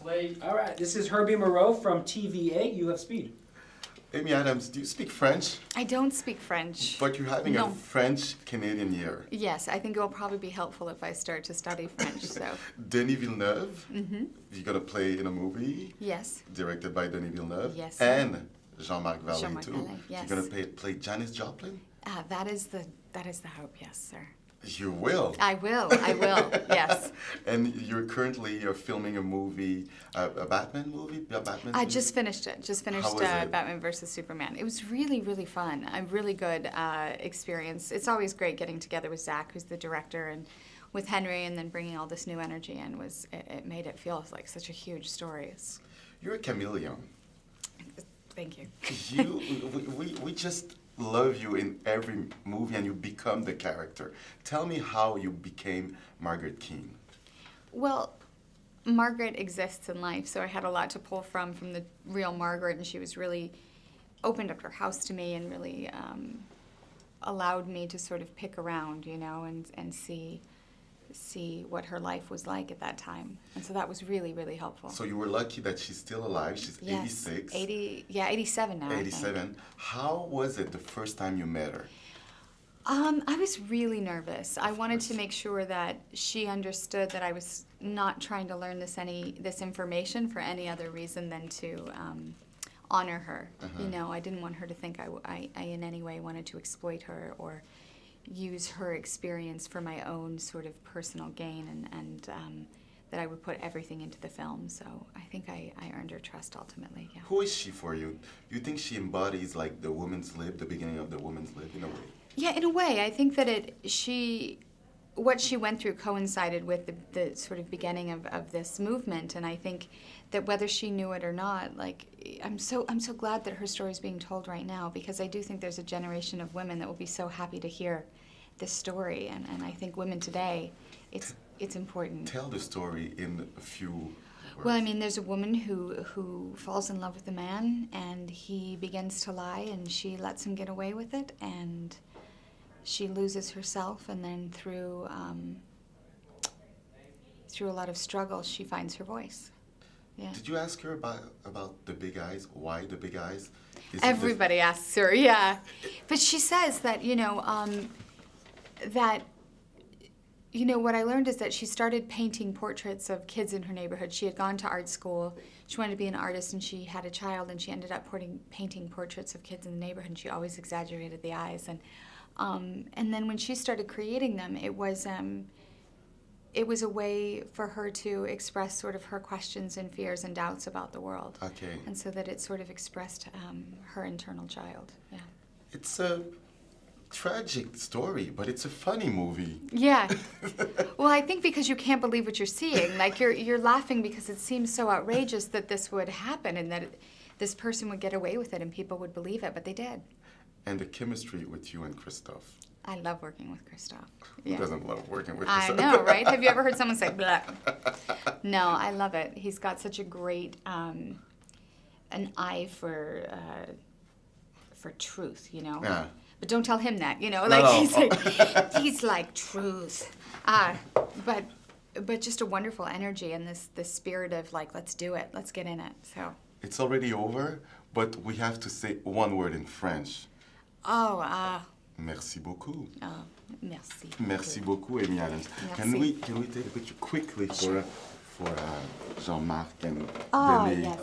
Play. All right, this is Herbie Moreau from TVA. You have speed. Amy Adams, do you speak French? I don't speak French. But you're having No. a French-Canadian year. Yes, I think it will probably be helpful if I start to study French, so. Denis Villeneuve, you're going to play in a movie Yes. directed by Denis Villeneuve. Yes. And Jean-Marc Vallée, Jean-Marc too. Vallée, yes. You're going to play Janis Joplin? That is the hope, yes, sir. You will. I will, yes. And you're filming a movie, a Batman movie? I just finished it. How was it? Batman versus Superman. It was really, really fun. A really good experience. It's always great getting together with Zach, who's the director, and with Henry, and then bringing all this new energy in. It made it feel like such a huge story. You're a chameleon. Thank you. We just love you in every movie, and you become the character. Tell me how you became Margaret Keane. Well, Margaret exists in life, so I had a lot to pull from the real Margaret, and she was really opened up her house to me and really allowed me to sort of pick around, you know, and see what her life was like at that time. And so that was really, really helpful. So you were lucky that she's still alive. She's Yes, 86. 87 now. 87. How was it the first time you met her? I was really nervous. I wanted to make sure that she understood that I was not trying to learn this information for any other reason than to honor her. You know, I didn't want her to think I in any way wanted to exploit her or use her experience for my own sort of personal gain, and that I would put everything into the film. So I think I earned her trust ultimately, yeah. Who is she for you? You think she embodies like the woman's lib, the beginning of the woman's lib in a way? Yeah, in a way. I think that what she went through coincided with the sort of beginning of this movement, and I think that whether she knew it or not, like I'm so glad that her story is being told right now, because I do think there's a generation of women that will be so happy to hear this story, and I think women today, it's important. Tell the story in a few words. Well, I mean, there's a woman who falls in love with a man, and he begins to lie, and she lets him get away with it, and she loses herself, and then through a lot of struggle, she finds her voice. Yeah. Did you ask her about the big eyes? Why the big eyes? Everybody asks her, yeah. But she says that, what I learned is that she started painting portraits of kids in her neighborhood. She had gone to art school. She wanted to be an artist, and she had a child, and she ended up painting portraits of kids in the neighborhood, and she always exaggerated the eyes. And then when she started creating them, it was a way for her to express sort of her questions and fears and doubts about the world. Okay. And so that it sort of expressed her internal child, yeah. It's a tragic story, but it's a funny movie. Yeah. Well, I think because you can't believe what you're seeing. Like, you're laughing because it seems so outrageous that this would happen and that this person would get away with it and people would believe it, but they did. And the chemistry with you and Christophe. I love working with Christophe. Who doesn't love working with I Christophe? know, right? Have you ever heard someone say, blah? No, I love it. He's got such a great an eye for truth, you know? Yeah. But don't tell him that, you know? No, Like, no. he's like, truth. But just a wonderful energy and this spirit of, like, let's do it. Let's get in it, so. It's already over, but we have to say one word in French. Merci beaucoup. Oh, merci. Merci beaucoup, Amy Adams. Merci. Can we take a picture quickly for Jean-Marc and Oh, Denis? yes.